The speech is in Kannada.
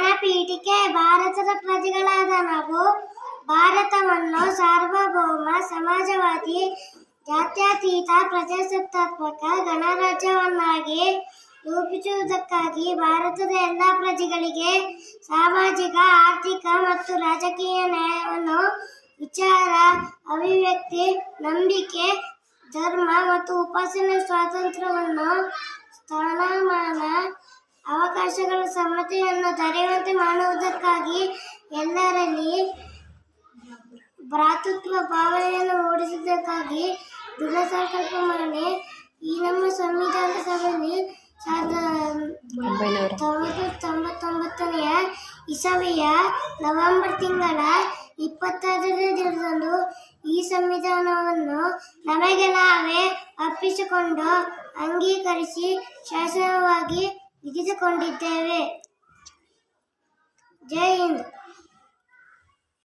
ಜ್ಞಾನಪೀಠಿಕೆ ಭಾರತದ ಪ್ರಜೆಗಳಾದ ನಾವು ಭಾರತವನ್ನು ಸಾರ್ವಭೌಮ ಸಮಾಜವಾದಿ ಜಾತ್ಯತೀತ ಪ್ರಜಾಸತ್ತಾತ್ಮಕ ಗಣರಾಜ್ಯವನ್ನಾಗಿ ರೂಪಿಸುವುದಕ್ಕಾಗಿ ಭಾರತದ ಎಲ್ಲ ಪ್ರಜೆಗಳಿಗೆ ಸಾಮಾಜಿಕ, ಆರ್ಥಿಕ ಮತ್ತು ರಾಜಕೀಯ ನ್ಯಾಯವನ್ನು, ವಿಚಾರ, ಅಭಿವ್ಯಕ್ತಿ, ನಂಬಿಕೆ, ಧರ್ಮ ಮತ್ತು ಉಪಾಸನೆ ಸ್ವಾತಂತ್ರ್ಯವನ್ನು, ಸ್ಥಾನಮಾನ, ಅವಕಾಶಗಳ ಸಮತೆಯನ್ನು ದೊರೆಯುವಂತೆ ಮಾಡುವುದಕ್ಕಾಗಿ ಎಲ್ಲರಲ್ಲಿ ಭ್ರಾತೃತ್ವ ಭಾವನೆಯನ್ನು ಮೂಡಿಸುವುದಕ್ಕಾಗಿ ದೃಢ ಸಂಕಲ್ಪ ಮಾಡಿ ಈ ನಮ್ಮ ಸಂವಿಧಾನ ಸಭೆಯಲ್ಲಿ 1999 ಇಸವಿಯ ನವೆಂಬರ್ ತಿಂಗಳ 26ನೇ ದಿನದಂದು ಈ ಸಂವಿಧಾನವನ್ನು ನಮಗೆ ನಾವೇ ಅರ್ಪಿಸಿಕೊಂಡು ಅಂಗೀಕರಿಸಿ ಶಾಸನವಾಗಿ ವಿಧಿಸಿಕೊಂಡಿದ್ದೇವೆ. ಜೈ ಹಿಂದ್.